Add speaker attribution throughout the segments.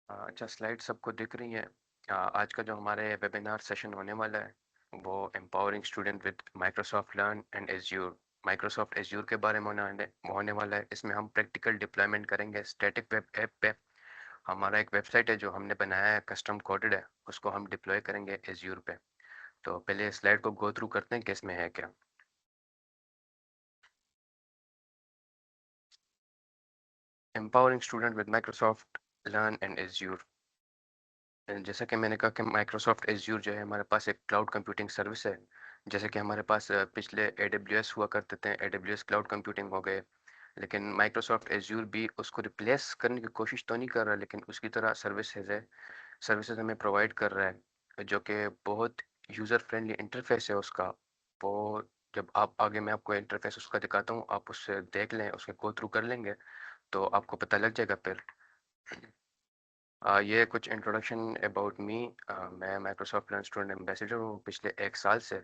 Speaker 1: अच्छा स्लाइड सबको दिख रही है। आज का जो हमारे वेबिनार सेशन होने वाला है वो empowering student with Microsoft learn and Azure. Microsoft Azure के बारे में होने वाला है। इसमें हम प्रैक्टिकल डिप्लॉयमेंट करेंगे स्टैटिक वेब ऐप पे। हमारा एक वेबसाइट है जो हमने बनाया है, कस्टम कोडेड है, उसको हम डिप्लॉय करेंगे एज्यूर पे। तो पहले स्लाइड को गो थ्रू करते हैं कि इसमें है क्या। Empowering student with Microsoft learn and Azure. जैसा कि मैंने कहा कि माइक्रोसॉफ्ट एज्यूर जो है हमारे पास एक क्लाउड कंप्यूटिंग सर्विस है। जैसे कि हमारे पास पिछले AWS हुआ करते थे, AWS क्लाउड कंप्यूटिंग हो गए। लेकिन माइक्रोसॉफ्ट एज्यूर भी उसको रिप्लेस करने की कोशिश तो नहीं कर रहा, लेकिन उसकी तरह सर्विसेज हमें प्रोवाइड कर रहा है, जो कि बहुत यूज़र फ्रेंडली इंटरफेस है उसका। वो जब आप आगे मैं आपको इंटरफेस उसका दिखाता हूँ, आप उससे देख लें, उसके गो थ्रू कर लेंगे तो आपको पता लग जाएगा फिर। ये कुछ इंट्रोडक्शन अबाउट मी। मैं माइक्रोसॉफ्ट लर्न स्टूडेंट एम्बेसडर हूँ पिछले 1 साल से।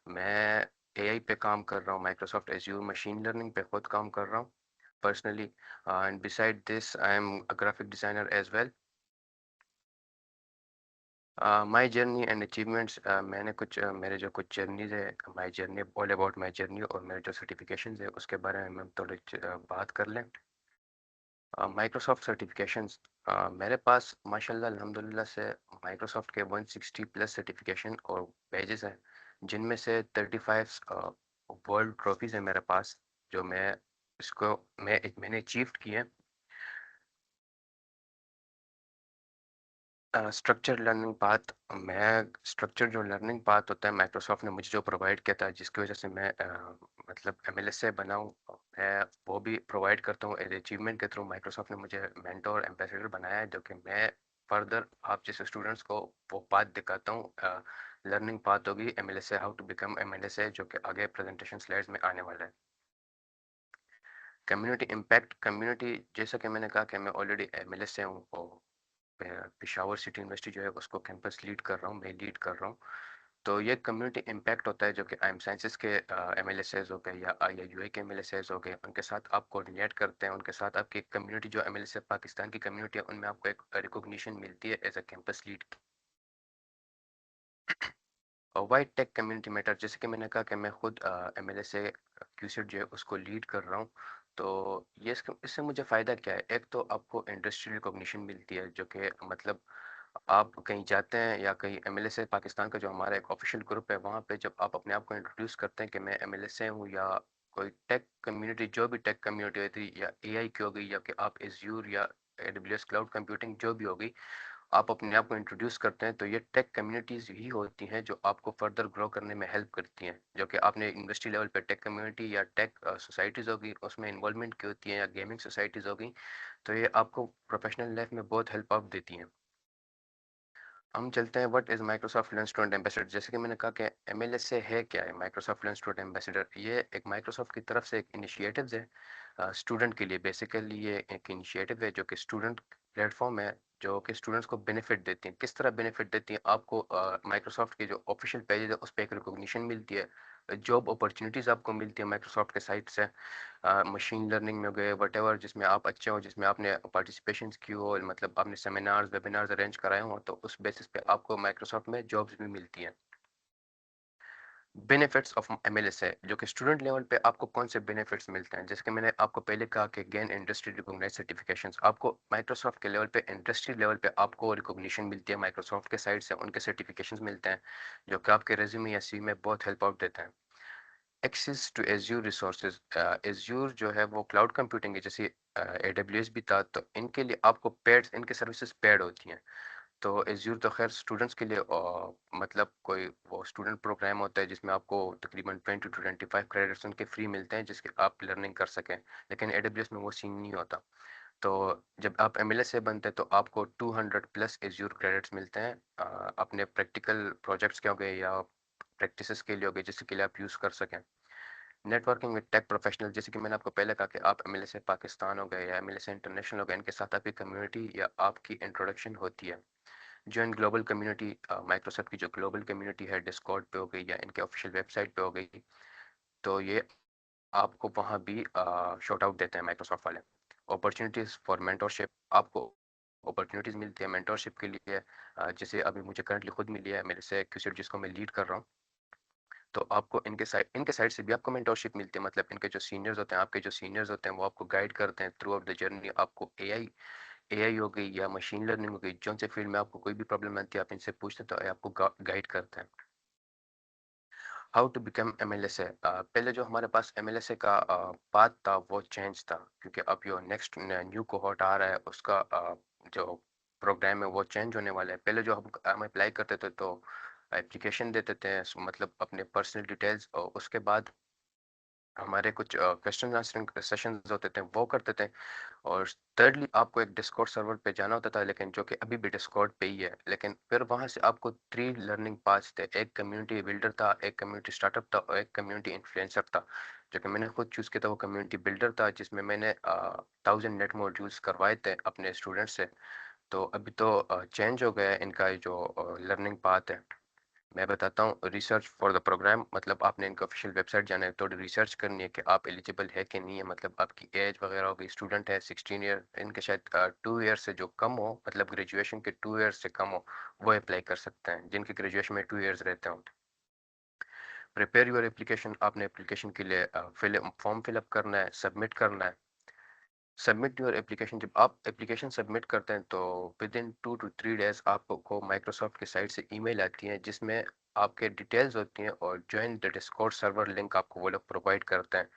Speaker 1: मैं एआई पे काम कर रहा हूँ, माइक्रोसॉफ्ट एज्यूर मशीन लर्निंग पे खुद काम कर रहा हूँ personally. And beside this I am a graphic designer as well. My journey and achievements, मैंने कुछ मेरे जो कुछ जर्नीज है, my journey all about my journey और मेरे जो सर्टिफिकेशंस है उसके बारे में हम थोड़ी बात कर लें। माइक्रोसॉफ्ट सर्टिफिकेशंस, मेरे पास माशाल्लाह अल्हम्दुलिल्लाह से माइक्रोसॉफ्ट के 160 प्लस सर्टिफिकेशन और पेजेस हैं, जिनमें से 35 वर्ल्ड ट्रॉफीज है मेरे पास, जो इसको मैंने अचीव किए। स्ट्रक्चर लर्निंग पाथ, मैं स्ट्रक्चर जो लर्निंग पाथ होता है माइक्रोसॉफ्ट ने मुझे जो प्रोवाइड किया था, जिसकी वजह से मैं मतलब MLSA बना हूँ, मैं वो भी प्रोवाइड करता हूँ एज अचीवमेंट के थ्रू। माइक्रोसॉफ्ट ने मुझे मेंटोर एम्बेसडर बनाया है, जो कि मैं फर्दर आप जैसे स्टूडेंट्स को वो पाथ दिखाता हूँ। लर्निंग पाथ होगी MLSA, how to become MLSA, जो कि आगे प्रेजेंटेशन स्लाइड्स में आने वाला है। कम्युनिटी इम्पैक्ट, कम्युनिटी जैसा कि मैंने कहा कि मैं ऑलरेडी MLSA हूँ, पेशावर सिटी यूनिवर्सिटी जो है उसको कैंपस लीड कर रहा हूँ, मैं लीड कर रहा हूँ। तो ये कम्युनिटी इम्पैक्ट होता है, जो कि आई एम साइंसेज के MLSAs हो गए या IIUA के MLSAs हो गए, उनके साथ आप कोऑर्डिनेट करते हैं, उनके साथ आपकी कम्युनिटी जो MLSA पाकिस्तान की कम्युनिटी है उनमें आपको एक रिकॉग्निशन मिलती है एज अ कैंपस लीड। और वाइट टेक कम्युनिटी मैटर, जैसे कि मैंने कहा कि मैं खुद MLSA क्यूसेट जो है उसको लीड कर रहा हूँ। तो इससे मुझे फ़ायदा क्या है? एक तो आपको इंडस्ट्री रिकॉग्निशन मिलती है, जो कि मतलब आप कहीं जाते हैं या कहीं MLSA पाकिस्तान का जो हमारा एक ऑफिशियल ग्रुप है, वहाँ पे जब आप अपने आप को इंट्रोड्यूस करते हैं कि मैं MLSA हूँ, या कोई टेक कम्युनिटी, जो भी टेक कम्युनिटी होती है, या AI की हो गई, या कि आप एज्यूर या AWS क्लाउड कंप्यूटिंग जो भी होगी, आप अपने आप को इंट्रोड्यूस करते हैं, तो ये टेक कम्युनिटीज़ ही होती हैं जो आपको फर्दर ग्रो करने में हेल्प करती हैं। जो कि आपने यूनिवर्सिटी लेवल पे टेक कम्युनिटी या टेक सोसाइटीज़ होगी उसमें इन्वॉल्वमेंट की होती है, या गेमिंग सोसाइटीज़ होगी, तो ये आपको प्रोफेशनल लाइफ में बहुत हेल्प आउट देती हैं। हम चलते हैं what is Microsoft learn student ambassador. जैसे कि मैंने कहा कि MLSA है क्या है, माइक्रोसॉफ्ट लर्न स्टूडेंट एम्बेसडर, ये एक माइक्रोसॉफ्ट की तरफ से एक इनिशिएटिव्स है स्टूडेंट के लिए। बेसिकली ये एक इनिशिएटिव है जो कि स्टूडेंट प्लेटफॉर्म है, जो कि स्टूडेंट्स को बेनिफिट देती हैं। किस तरह बेनिफिट देती हैं? आपको माइक्रोसॉफ्ट के जो ऑफिशियल पेजेस है उस पर एक रिकॉग्निशन मिलती है, जॉब अपॉर्चुनिटीज़ आपको मिलती है माइक्रोसॉफ्ट के साइट से, मशीन लर्निंग में हो गए वटेवर, जिसमें आप अच्छे हो, जिसमें आपने पार्टिसिपेशंस की हो, मतलब आपने सेमिनार्स वेबिनार्स अरेंज कराए हो, तो उस बेसिस पे आपको माइक्रोसॉफ्ट में जॉब्स भी मिलती हैं। बेनिफिट्स ऑफ MLSA, जो कि स्टूडेंट लेवल पे आपको कौन से बेनिफिट्स मिलते हैं? जैसे कि मैंने आपको पहले कहा कि गेन इंडस्ट्री रिकॉग्नाइज्ड सर्टिफिकेशंस, आपको माइक्रोसॉफ्ट के लेवल पे, इंडस्ट्री लेवल पे आपको रिकॉग्निशन मिलती है माइक्रोसॉफ्ट के साइड से, उनके सर्टिफिकेशंस मिलते हैं, जो कि आपके रेज्यूमे या CV में बहुत हेल्प आउट देते हैं। Access to Azure resources, Azure जो है वो क्लाउड कंप्यूटिंग है, जैसे AWS भी था, तो इनके लिए आपको पेड, इनके सर्विसेज पेड होती हैं। तो एज्यूर तो खैर स्टूडेंट्स के लिए मतलब कोई वो स्टूडेंट प्रोग्राम होता है जिसमें आपको तकरीबन 20 to 25 क्रेडिट्स उनके फ्री मिलते हैं, जिसके आप लर्निंग कर सकें। लेकिन AWS में वो सीन नहीं होता। तो जब आप MLSA बनते हैं तो आपको 200 प्लस एज्यूर क्रेडिट्स मिलते हैं, अपने प्रैक्टिकल प्रोजेक्ट्स के हो गए या प्रैक्टिसेस के लिए हो गए, जिसके लिए आप यूज़ कर सकें। नेटवर्किंग विद टेक प्रोफेशनल, जैसे कि मैंने आपको पहले कहा कि आप MLSA पाकिस्तान हो गए या MLSA इंटरनेशनल हो गए, इनके साथ आपकी कम्युनिटी या आपकी इंट्रोडक्शन होती है। जॉइन ग्लोबल कम्युनिटी, माइक्रोसॉफ्ट की जो ग्लोबल कम्युनिटी है डिस्कॉर्ड पे हो गई या इनके ऑफिशियल वेबसाइट पे हो गई, तो ये आपको वहाँ भी शॉट आउट देते हैं माइक्रोसॉफ्ट वाले। अपॉर्चुनिटीज फॉर मेंटोरशिप, आपको अपॉर्चुनिटीज़ मिलती है मेंटोरशिप के लिए, जैसे अभी मुझे करंटली खुद मिली है मेरे से क्यूसेट जिसको मैं लीड कर रहा हूँ। तो आपको इनके साइड से भी आपको मेंटोरशिप मिलती है, मतलब इनके जो सीनियर्स होते हैं, आपके जो सीनियर्स होते हैं वो आपको गाइड करते हैं थ्रू आउट द जर्नी। आपको एआई हो गई या मशीन लर्निंग हो गई, जौन से फील्ड में आपको कोई भी प्रॉब्लम आती है आप इनसे पूछते हैं तो ये आपको गाइड करते हैं। How to become MLSA. पहले जो हमारे पास एमएलएसए का पाथ था वो चेंज था, क्योंकि अब जो नेक्स्ट न्यू कोहॉर्ट आ रहा है उसका जो प्रोग्राम है वो चेंज होने वाला है। पहले जो हम अप्लाई करते थे तो एप्लीकेशन देते थे, मतलब अपने पर्सनल डिटेल्स, और उसके बाद हमारे कुछ क्वेश्चन आंसरिंग सेशंस होते थे वो करते थे। और thirdly आपको एक डिस्कॉर्ड सर्वर पे जाना होता था, लेकिन जो कि अभी भी डिस्कॉर्ड पे ही है। लेकिन फिर वहां से आपको 3 लर्निंग पाथ्स थे, एक कम्युनिटी बिल्डर था, एक कम्युनिटी स्टार्टअप था और एक कम्युनिटी इन्फ्लुएंसर था। जो कि मैंने खुद चूज किया था वो कम्युनिटी बिल्डर था, जिसमें मैंने 1000 नेट मॉड्यूल्स करवाए थे अपने स्टूडेंट से। तो अभी तो चेंज हो गया है इनका जो लर्निंग पाथ है। मैं बताता हूँ, रिसर्च फॉर द प्रोग्राम, मतलब आपने इनका ऑफिशियल वेबसाइट जाना है, थोड़ी रिसर्च करनी है कि आप एलिजिबल है कि नहीं है, मतलब आपकी एज वगैरह हो गई। स्टूडेंट है 16 ईयर, इनके शायद 2 ईयर से जो कम हो, मतलब ग्रेजुएशन के 2 ईयर से कम हो, वो अप्लाई कर सकते हैं, जिनके ग्रेजुएशन में 2 ईयर्स रहते हो। प्रिपेयर योर एप्लीकेशन, आपने एप्लीकेशन के लिए फॉर्म फिलअप करना है, सबमिट करना है। सबमिट योर एप्लीकेशन, जब आप एप्लीकेशन सबमिट करते हैं तो विद इन 2 to 3 डेज आपको माइक्रोसॉफ्ट की साइट से ईमेल आती है, जिसमें आपके डिटेल्स होती हैं और join the Discord server link आपको वो लोग प्रोवाइड करते हैं।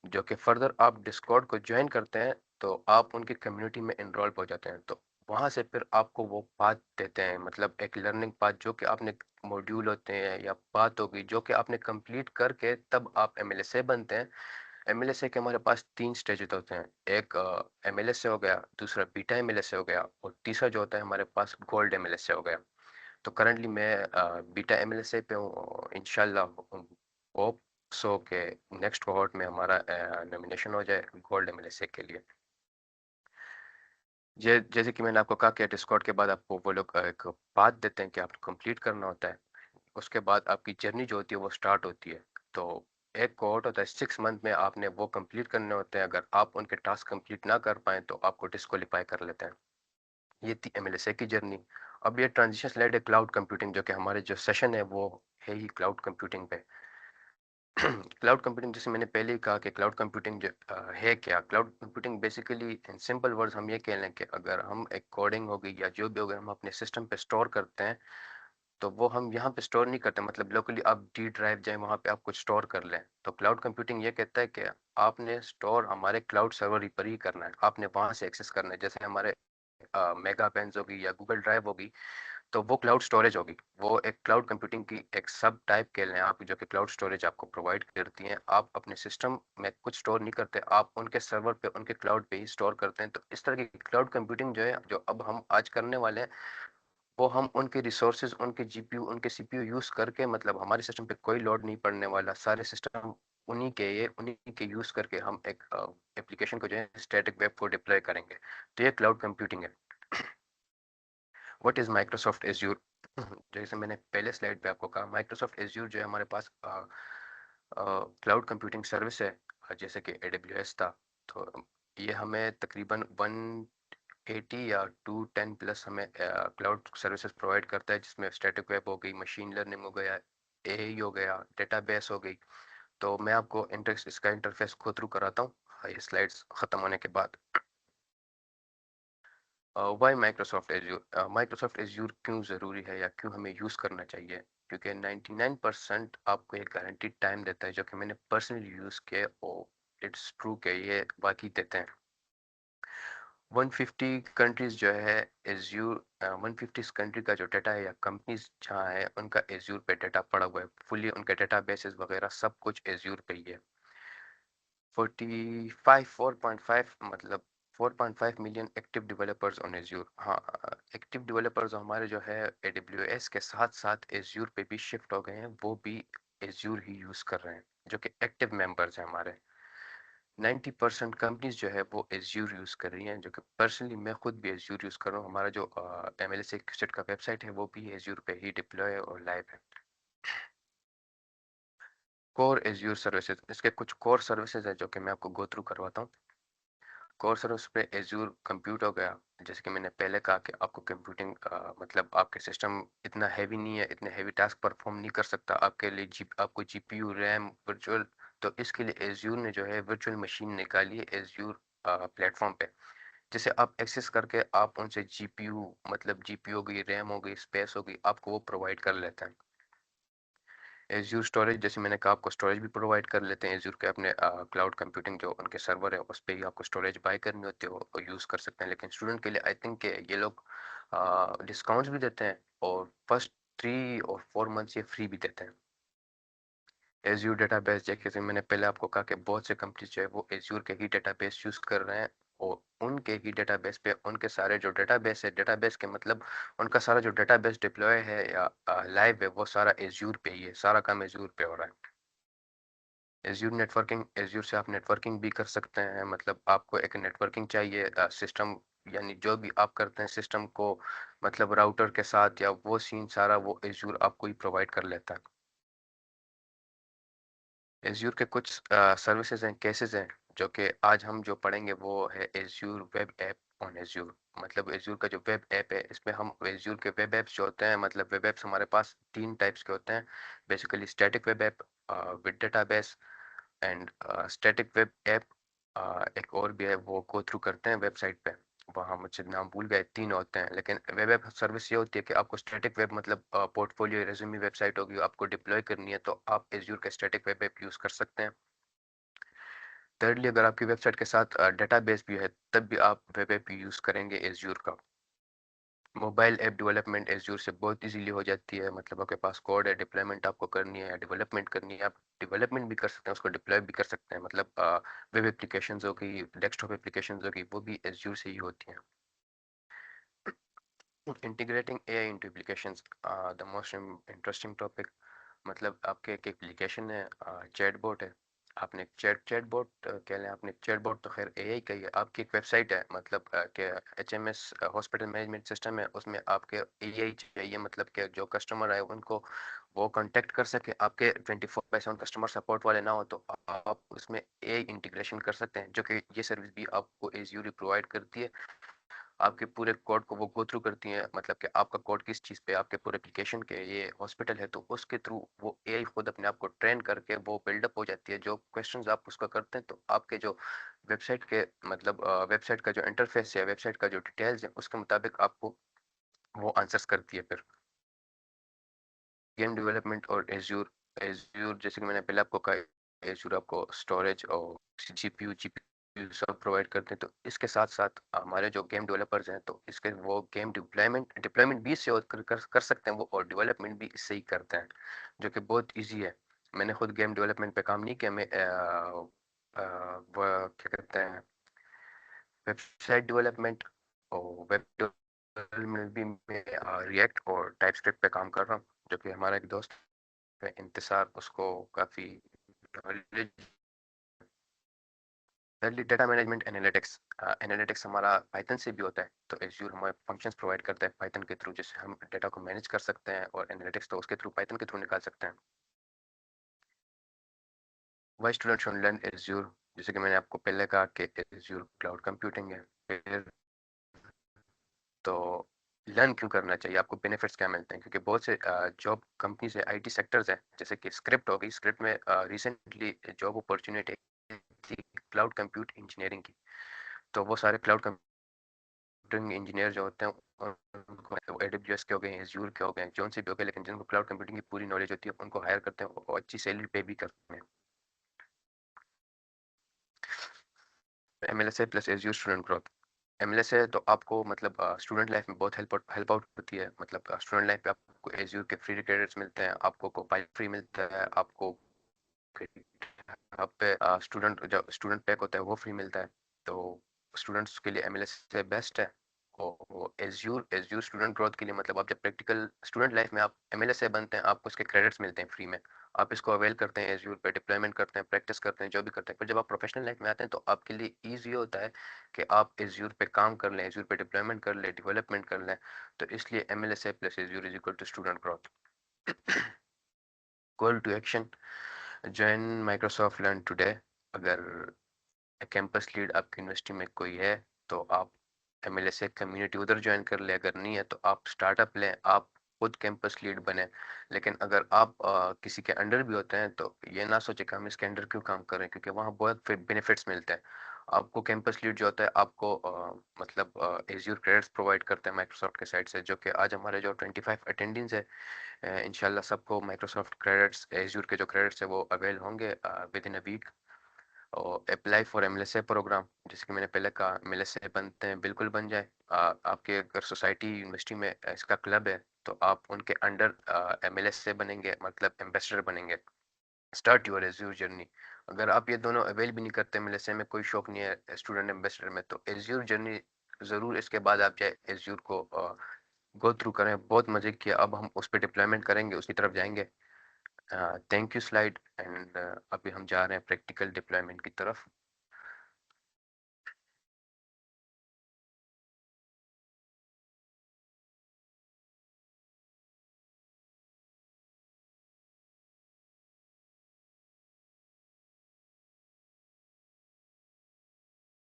Speaker 1: जो कि फर्दर आप डिस्कॉर्ड को ज्वाइन करते हैं तो आप उनकी कम्युनिटी में इनरोल हो जाते हैं। तो वहाँ से फिर आपको वो पाथ देते हैं, मतलब एक लर्निंग पाथ, जो कि आपने मॉड्यूल होते हैं या पाथ होगी जो कि आपने कंप्लीट करके तब आप एमएलएसए बनते हैं। एमएलएसए के हमारे पास 3 स्टेजेस होते हैं, एक एमएलएसए हो गया, दूसरा बीटा एमएलएसए हो गया, और तीसरा जो होता है हमारे पास गोल्ड एमएलएसए हो गया। तो करंटली मैं बीटा एमएलएसए पे हूँ, इंशाल्लाह होप सो के नेक्स्ट कोहॉर्ट में हमारा नॉमिनेशन हो जाए गोल्ड एमएलएसए के लिए। जैसे कि मैंने आपको कहा कि डिस्कॉर्ड के बाद आपको वो लोग एक पाथ देते हैं कि आपको कंप्लीट करना होता है। उसके बाद आपकी जर्नी जो होती है वो स्टार्ट होती है। तो एक कोहॉर्ट होता है 6 मंथ में, आपने वो कंप्लीट करने होते हैं। अगर आप उनके टास्क कंप्लीट ना कर पाएँ तो आपको डिस्क्वालीफाई कर लेते हैं। ये थी एमएलएसए की जर्नी। अब ये ट्रांजिशन स्लाइड है क्लाउड कंप्यूटिंग, जो कि हमारे जो सेशन है वो है ही क्लाउड कंप्यूटिंग पे। क्लाउड कंप्यूटिंग, जैसे मैंने पहले ही कहा कि क्लाउड कंप्यूटिंग है क्या। Cloud computing basically in simple words हम ये कह लें कि अगर हम एक कोडिंग हो गई या जो भी हो गया हम अपने सिस्टम पे स्टोर करते हैं, तो वो हम यहाँ पे स्टोर नहीं करते, मतलब लोकली आप डी ड्राइव जाए वहाँ पे आप कुछ स्टोर कर लें। तो क्लाउड कंप्यूटिंग ये कहता है कि आपने स्टोर हमारे क्लाउड सर्वर पर ही करना है, आपने वहाँ से एक्सेस करना है। जैसे हमारे मेगा पेन्स होगी या गूगल ड्राइव होगी, तो वो क्लाउड स्टोरेज होगी। वो एक क्लाउड कंप्यूटिंग की एक सब टाइप कह लें आप, जो कि क्लाउड स्टोरेज आपको प्रोवाइड करती हैं। आप अपने सिस्टम में कुछ स्टोर नहीं करते, आप उनके सर्वर पे उनके क्लाउड पे ही स्टोर करते हैं। तो इस तरह की क्लाउड कंप्यूटिंग जो है, जो अब हम आज करने वाले हैं, वो हम उनके रिसोर्सेज, उनके जीपीयू, उनके सीपीयू यूज करके, मतलब हमारे सिस्टम पे कोई लोड नहीं पड़ने वाला, सारे सिस्टम उन्हीं के यूज करके हम एक एप्लीकेशन को जो है स्टैटिक वेब को डिप्लॉय करेंगे। तो ये क्लाउड कंप्यूटिंग है। What is Microsoft Azure. जैसे मैंने पहले स्लाइड पे आपको कहा, माइक्रोसॉफ्ट एज्यूर जो है हमारे पास क्लाउड कंप्यूटिंग सर्विस है, जैसे कि एडब्ल्यूएस था। तो ये हमें तकरीबन 180 या 210 प्लस हमें क्लाउड सर्विसेज प्रोवाइड करता है, जिसमें स्टैटिक वेब हो गई, मशीन लर्निंग हो गया, एआई हो गया, डेटाबेस हो गई। तो मैं आपको इसका इंटरफेस गो थ्रू कराता हूँ ये स्लाइड्स खत्म होने के बाद। वाई माइक्रोसॉफ्ट एज्यूर क्यों ज़रूरी है या क्यों हमें यूज़ करना चाहिए, क्योंकि 99% आपको एक गारंटीड टाइम देता है, जो कि मैंने पर्सनली यूज़ किया और इट्स ट्रू के ये बाकी देते हैं। 150 कंट्रीज जो है एज्यूर, 150 कंट्री का जो डाटा है या कंपनीज जहाँ है उनका एज्यूर पे डाटा पड़ा हुआ है, फुली उनके डाटा बेसिस वगैरह सब कुछ एज्यूर पे ही है। 4.5 मतलब 4.5 million active developers on Azure. हाँ, एक्टिव डेवलपर्स हमारे जो है एडब्ल्यूएस के साथ साथ एज्यूर पे भी शिफ्ट हो गए हैं, वो भी एज्यूर ही यूज़ कर रहे हैं, जो कि एक्टिव मेंबर्स हैं हमारे। 90% कंपनीज जो है वो एज्यूर यूज़ कर रही हैं, जो कि पर्सनली मैं खुद भी एज्यूर यूज़ कर रहा हूँ। हमारा जो एमएलएस सेट का वेबसाइट है वो भी एज्यूर पे ही डिप्लॉय और लाइव है। कोर एज्यूर सर्विसेज, इसके कुछ कोर सर्विसेज है जो कि मैं आपको गो थ्रू करवाता हूँ। कोर्स सर उस पे एज़्योर कंप्यूट हो गया। जैसे कि मैंने पहले कहा कि आपको कंप्यूटिंग मतलब आपके सिस्टम इतना हेवी नहीं है, इतने हेवी टास्क परफ़ॉर्म नहीं कर सकता। आपके लिए आपको जीपीयू, रैम, वर्चुअल, तो इसके लिए एज़्योर ने जो है वर्चुअल मशीन निकाली है एज़्योर प्लेटफ़ॉर्म पे। जिसे आप एक्सेस करके आप उनसे जीपीयू मतलब जीपीयू हो गई, रैम हो गई, स्पेस हो गई, आपको वो प्रोवाइड कर लेता है। एज़्योर स्टोरेज जैसे मैंने कहा आपको स्टोरेज भी प्रोवाइड कर लेते हैं एज़्योर के अपने क्लाउड कंप्यूटिंग जो उनके सर्वर है उस पे ही आपको स्टोरेज बाय करनी होती है वो यूज़ कर सकते हैं। लेकिन स्टूडेंट के लिए आई थिंक कि ये लोग डिस्काउंट्स भी देते हैं और फर्स्ट 3 और 4 मंथ्स ये फ्री भी देते हैं। एज़्योर डेटाबेस जैसे मैंने पहले आपको कहा कि बहुत से कंपनीज़ जो है वो एज़्योर के ही डेटाबेस यूज़ कर रहे हैं और उनके ही डेटाबेस पे उनके सारे जो डेटाबेस है, डेटाबेस के मतलब उनका सारा जो डेटाबेस डिप्लॉय है या लाइव है वो सारा एज़्योर पे ही है, सारा काम एज़्योर पे हो रहा है। एज़्योर नेटवर्किंग एज़्योर से आप नेटवर्किंग भी कर सकते हैं मतलब आपको एक नेटवर्किंग चाहिए सिस्टम यानी जो भी आप करते हैं सिस्टम को मतलब राउटर के साथ या वो सीन सारा वो एज़्योर आपको ही प्रोवाइड कर लेता है। एज़्योर के कुछ सर्विसेज़ हैं, केसेज़ हैं, जो कि आज हम जो पढ़ेंगे वो है Azure web app on Azure. मतलब एज़्योर का जो वेब ऐप है, इसमें हम एज़्योर के वेब ऐप्स जो होते हैं मतलब वेब ऐप्स हमारे पास 3 टाइप्स के होते हैं। Basically static web app with database and static web app एक और भी है वो गो थ्रू करते हैं वेबसाइट पे। वहाँ मुझसे नाम भूल गए 3 होते हैं, लेकिन वेब ऐप सर्विस ये होती है कि आपको स्टैटिक वेब मतलब पोर्टफोलियो रिज्यूमे वेबसाइट होगी, आपको डिप्लॉय करनी है तो आप एज़्योर का स्टैटिक वेब ऐप यूज़ कर सकते हैं। thirdly अगर आपकी वेबसाइट के साथ डेटाबेस भी है, तब भी आप वेब ऐप यूज़ करेंगे एज़्योर का। मोबाइल ऐप डेवलपमेंट एज़्योर से बहुत ईज़िली हो जाती है, मतलब आपके पास कोड है, डिप्लॉयमेंट आपको करनी है या डेवलपमेंट करनी है, आप डेवलपमेंट भी कर सकते हैं, उसको डिप्लॉय भी कर सकते हैं। मतलब वेब एप्लीकेशंस हो गई, डेस्कटॉप एप्लीकेशंस हो गई, वो भी एज़्योर से ही होती हैं। Integrating AI into applications the most interesting topic. मतलब आपके एक एप्लीकेशन है, चैटबॉट है। आपने चैटबॉट कह लें, आपने चैटबॉट तो खैर एआई का ही है। आपकी एक वेबसाइट है मतलब कि एचएमएस हॉस्पिटल मैनेजमेंट सिस्टम है, उसमें आपके एआई चाहिए मतलब कि जो कस्टमर आए उनको वो कांटेक्ट कर सके, आपके 24/7 कस्टमर सपोर्ट वाले ना हो, तो आप उसमें एआई इंटीग्रेशन कर सकते हैं, जो कि ये सर्विस भी आपको एज़्योर प्रोवाइड करती है। आपके पूरे कोड को वो गो थ्रू करती हैं, मतलब कि आपका कोड किस चीज़ पे आपके पूरे एप्लीकेशन के ये हॉस्पिटल है तो उसके थ्रू वो एआई खुद अपने आप को ट्रेन करके वो बिल्डअप हो जाती है। जो क्वेश्चंस आप उसका करते हैं तो आपके जो वेबसाइट के मतलब वेबसाइट का जो इंटरफेस है, वेबसाइट का जो डिटेल्स है उसके मुताबिक आपको वो आंसर्स करती है फिर। गेम डेवलपमेंट और एज़्योर एज़्योर जैसे कि मैंने पहले आपको कहा एज़्योर आपको स्टोरेज और जीपीयू सब प्रोवाइड करते हैं। तो इसके साथ-साथ हमारे जो गेम डेवलपर्स हैं तो इसके वो गेम डिप्लॉयमेंट डिप्लॉयमेंट भी इससे और कर सकते हैं वो और डेवलपमेंट भी इससे ही करते हैं, जो कि बहुत ईज़ी है। मैंने खुद गेम डेवलपमेंट पे काम नहीं किया, मैं वो क्या कहते हैं वेबसाइट डेवलपमेंट और वेब डेवलपमेंट भी मैं रिएक्ट और टाइपस्क्रिप्ट पे काम कर रहा हूँ, जो कि हमारा एक दोस्त है इंतज़ार, उसको काफ़ी नॉलेज। पहली डेटा मैनेजमेंट एनालिटिक्स एनालिटिक्स हमारा पाइथन से भी होता है, तो एज़्योर हमें फंक्शंस प्रोवाइड करता है पाइथन के थ्रू, जिससे हम डेटा को मैनेज कर सकते हैं और एनालिटिक्स तो उसके थ्रू पाइथन के थ्रू निकाल सकते हैं। Why student should learn Azure, जैसे कि मैंने आपको पहले कहा कि एज़्योर क्लाउड कंप्यूटिंग है। फिर तो लर्न क्यों करना चाहिए, आपको बेनिफिट्स क्या मिलते हैं? क्योंकि बहुत से जॉब कंपनीज़ है, आईटी सेक्टर्स हैं, जैसे कि स्क्रिप्ट हो गई, स्क्रिप्ट में रिसेंटली जॉब अपॉर्च्युनिटी थी क्लाउड कंप्यूट इंजीनियरिंग की। तो वो सारे क्लाउड कंप्यूटिंग इंजीनियर जो होते हैं उनको एडब्ल्यूएस के हो गए, एज़्योर के हो गए, जौन से भी हो गए, लेकिन जिनको क्लाउड कंप्यूटिंग की पूरी नॉलेज होती है उनको हायर करते हैं और अच्छी सैलरी पे भी करते हैं। एमएलएसए प्लस एज़्योर स्टूडेंट ग्रोथ। एमएलएसए तो आपको मतलब स्टूडेंट लाइफ में बहुत हेल्प आउट होती है, मतलब स्टूडेंट लाइफ पे आपको एज़्योर के फ्री क्रेडिट्स मिलते हैं, आपको कोपाइलट फ्री मिलता है, आपको आप पे स्टूडेंट जो स्टूडेंट पैक होता है वो फ्री मिलता है। तो स्टूडेंट्स के लिए एमएलएस से बेस्ट है। और एज़्योर एज़्योर स्टूडेंट ग्रोथ के लिए मतलब आप जब प्रैक्टिकल स्टूडेंट लाइफ में आप एमएलएस से बनते हैं, आपको इसके क्रेडिट्स मिलते हैं फ्री में। आप इसको अवेल करते हैं, एज़्योर पे डिप्लॉयमेंट करते हैं, प्रैक्टिस करते हैं, जो भी करते हैं। फिर जब आप प्रोफेशनल लाइफ में आते हैं तो आपके लिए ईज़ी होता है कि आप एज़्योर पे काम कर लें, एज़्योर पे डिप्लॉयमेंट कर लें, डेवलपमेंट कर लें। तो इसलिए MLSA plus Azure is equal to student growth. Call to action, join Microsoft Learn today. अगर कैंपस लीड आपकी यूनिवर्सिटी में कोई है तो आप एमएलएसए कम्युनिटी उधर ज्वाइन कर ले, अगर नहीं है तो आप स्टार्टअप लें, आप खुद कैंपस लीड बने। लेकिन अगर आप किसी के अंडर भी होते हैं तो ये ना सोचे कि हम इसके अंडर क्यों काम कर रहे हैं, क्योंकि वहाँ बहुत बेनिफिट्स मिलते हैं। आपको कैंपस लीड जो होता है आपको मतलब एज्योर क्रेडिट्स प्रोवाइड करते हैं माइक्रोसॉफ्ट के साइड से, जो कि आज हमारे जो 25 अटेंडेंस है, इंशाल्लाह सबको माइक्रोसॉफ्ट क्रेडिट्स, एज्योर के जो क्रेडिट्स है वो अवेल होंगे विद इन अ वीक। और अप्लाई फॉर एमएलएसए प्रोग्राम, जैसे कि मैंने पहले कहा, एमएलएसए बनते हैं, बिल्कुल बन जाए। आपके अगर सोसाइटी यूनिवर्सिटी में इसका क्लब है तो आप उनके अंडर एमएलएसए बनेंगे, मतलब एम्बेसडर बनेंगे। Start your Azure journey. अगर आप ये दोनों अवेल भी नहीं करते, एमएलएसए में कोई शौक नहीं है स्टूडेंट एम्बेसडर में, तो एज्यूर जर्नी ज़रूर, इसके बाद आप जाए एज्यूर को गो थ्रू करें। बहुत मजे किया, अब हम उस पर डिप्लॉयमेंट करेंगे, उसकी तरफ जाएंगे। थैंक यू स्लाइड एंड अभी हम जा रहे हैं प्रैक्टिकल डिप्लॉयमेंट की तरफ।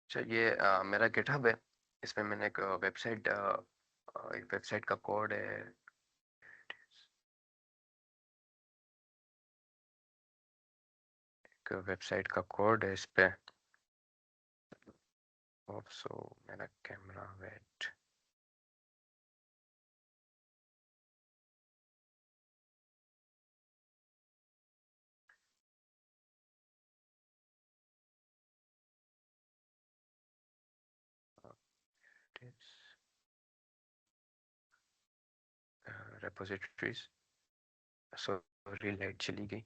Speaker 1: अच्छा, ये मेरा गिटहब है, इसमें मैंने एक वेबसाइट का कोड है। एक वेबसाइट का कोड है इस पे। सो मेरा camera, wait. Repositories, sorry light चली गई।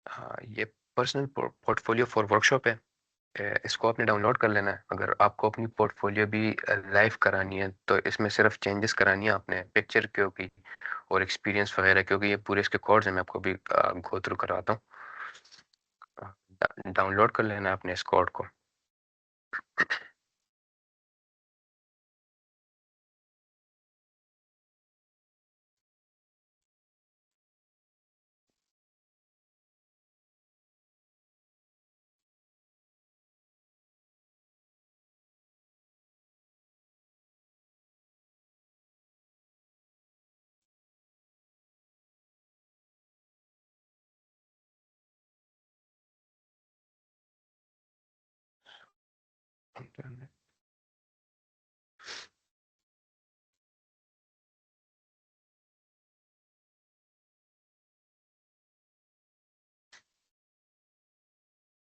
Speaker 1: हाँ, ये पर्सनल पोर्टफोलियो फॉर वर्कशॉप है। इसको आपने डाउनलोड कर लेना है। अगर आपको अपनी पोर्टफोलियो भी लाइव करानी है तो इसमें सिर्फ चेंजेस करानी है आपने पिक्चर के की और एक्सपीरियंस वगैरह, क्योंकि ये पूरे इसके कोड्स हैं, मैं आपको भी गो थ्रू करवाता हूँ। डाउनलोड कर लेना है अपने इस कोड को।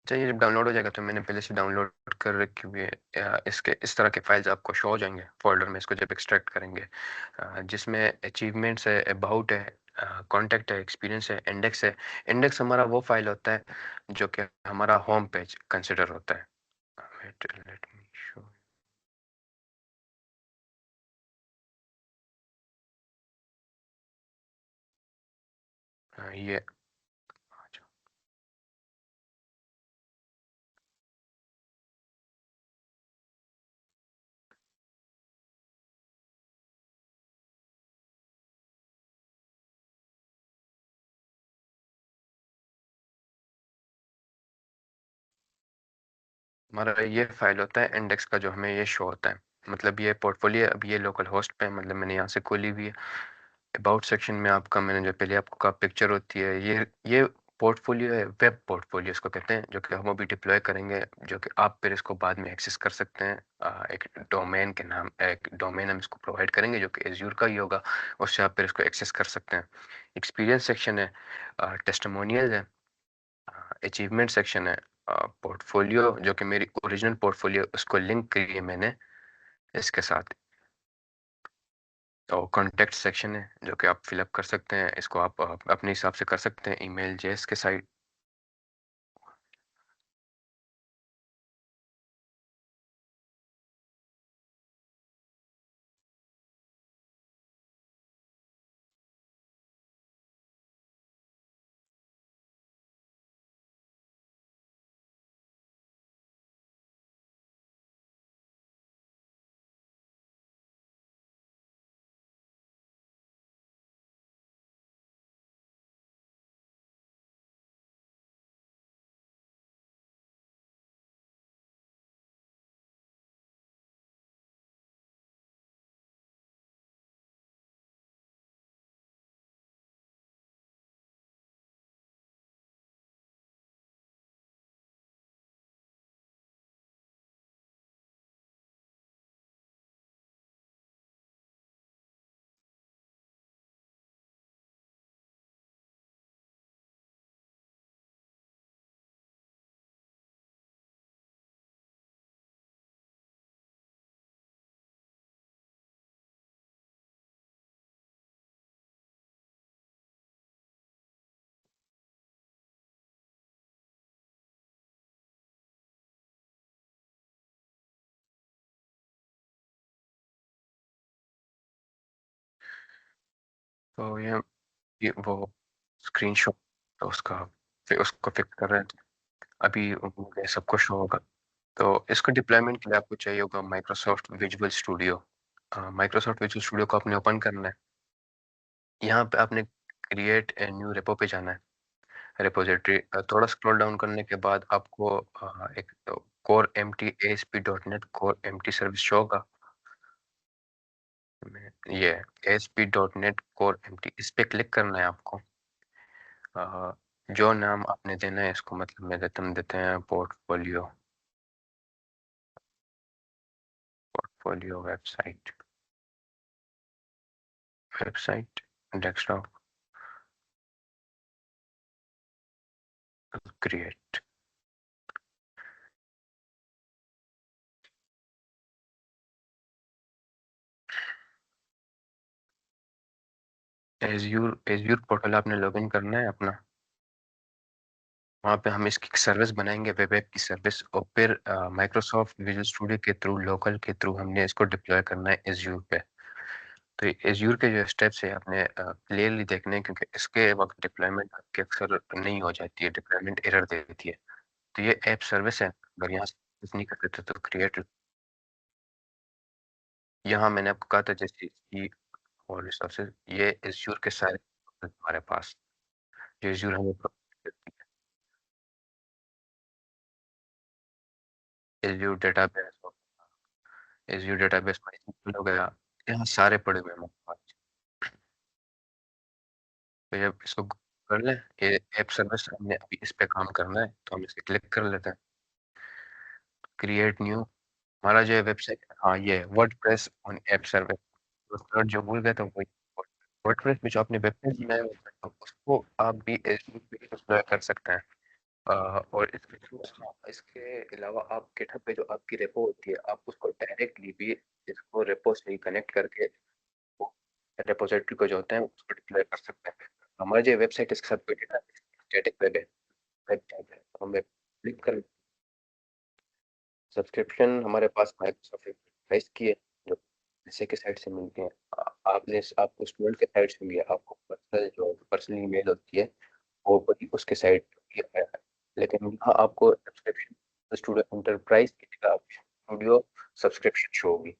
Speaker 1: चाहिए, जब डाउनलोड हो जाएगा तो मैंने पहले से डाउनलोड कर रखी हुई है। इसके इस तरह के फाइल्स आपको शो हो जाएंगे फोल्डर में, इसको जब एक्सट्रैक्ट करेंगे, जिसमें अचीवमेंट्स है, अबाउट है, कॉन्टैक्ट है, एक्सपीरियंस है, इंडेक्स है। इंडेक्स हमारा वो फाइल होता है जो कि हमारा होम पेज कंसिडर होता है। Wait, let me show. ये हमारा ये फाइल होता है इंडेक्स का, जो हमें ये शो होता है। मतलब ये पोर्टफोलियो अब ये लोकल होस्ट पे है, मतलब मैंने यहाँ से खोली हुई है। अबाउट सेक्शन में आपका, मैंने जो पहले आपको कहा, पिक्चर होती है। ये पोर्टफोलियो है, वेब पोर्टफोलियो इसको कहते हैं, जो कि हम अभी डिप्लॉय करेंगे, जो कि आप फिर इसको बाद में एक्सेस कर सकते हैं। एक डोमेन के नाम, एक डोमेन हम इसको प्रोवाइड करेंगे जो कि एज्यूर का ही होगा, उससे आप फिर इसको एक्सेस कर सकते हैं। एक्सपीरियंस सेक्शन है, टेस्टिमोनियल है, अचीवमेंट सेक्शन है, पोर्टफोलियो जो कि मेरी ओरिजिनल पोर्टफोलियो, उसको लिंक करिए मैंने इसके साथ। और कॉन्टेक्ट सेक्शन है जो कि आप फिलअप कर सकते हैं, इसको आप अपने हिसाब से कर सकते हैं, ईमेल जेएस के साइड। तो ये वो स्क्रीनशॉट तो उसका फिर उसको फिक्स कर रहे हैं। अभी मुझे सब कुछ शो होगा। तो इसको डिप्लॉयमेंट के लिए आपको चाहिए होगा Microsoft visual studio. Microsoft visual studio को आपने ओपन करना है। यहाँ पे आपने क्रिएट ए न्यू रेपो पे जाना है। रिपॉजिटरी थोड़ा स्क्रॉल डाउन करने के बाद आपको एक core empty ASP dot net core empty service show होगा। ये ASP dot net core empty इस पे क्लिक करना है आपको। जो नाम आपने देना है इसको मतलब मैं देते हम देते हैं portfolio website website desktop create Azure portal आपने लॉगिन करना है अपना। वहाँ पे हम इसकी सर्विस बनाएंगे वेब ऐप की सर्विस और फिर माइक्रोसॉफ्ट विजुअल स्टूडियो के थ्रू लोकल के थ्रू हमने इसको डिप्लॉय करना है एज्यूर पे। तो एज्यूर के जो स्टेप्स है आपने क्लियरली देखने हैं क्योंकि इसके वक्त डिप्लॉयमेंट आपके अक्सर नहीं हो जाती है, डिप्लॉयमेंट एरर देती है। तो ये ऐप सर्विस है, अगर यहाँ से नहीं करते तो क्रिएट। यहाँ मैंने आपको कहा था जैसे कि और रिसोर्सेज ये एज्यूर के सारे हमारे पास जो एज्यूर हमें Azure database Azure database MySQL हो गया, यहाँ सारे पड़े हुए हैं हमारे पास। तो जब इसको कर लें ये ऐप सर्विस हमने अभी इस पे काम करना है तो हम इसे क्लिक कर लेते हैं। क्रिएट न्यू हमारा जो है वेबसाइट हाँ ये वर्डप्रेस ऑन ऐप सर्विस तो थर्ड जो भूल गए थे वही वर्डप्रेस में जो आपने वेबसाइट बनाया हुआ है तो उसको आप भी एज्यूर पे डिप्लॉय कर सकते हैं। और इसके थ्रू हाँ, इसके अलावा आप गिटहब पे जो आपकी रेपो होती है आप उसको डायरेक्टली भी इसको रेपो से कनेक्ट करके रेपोजिटरी को जो होता है उसको डिप्लॉय कर सकते हैं। हमारी जो वेबसाइट इसके साथ कोई डेटा स्टैटिक वेब है वेबसाइट है तो हमें क्लिक कर सब्सक्रिप्शन हमारे पास माइक्रोसॉफ्ट प्राइस की है जो पैसे के साइड से मिलती है। आपने आपको स्टूडेंट के साइड से भी है आपको पर्सनल जो पर्सनल ईमेल होती है वो बड़ी उसके साइड है। लेकिन यहाँ आपको सब्सक्रिप्शन स्टूडेंट एंटरप्राइज की जगह स्टूडियो सब्सक्रिप्शन शो होगी।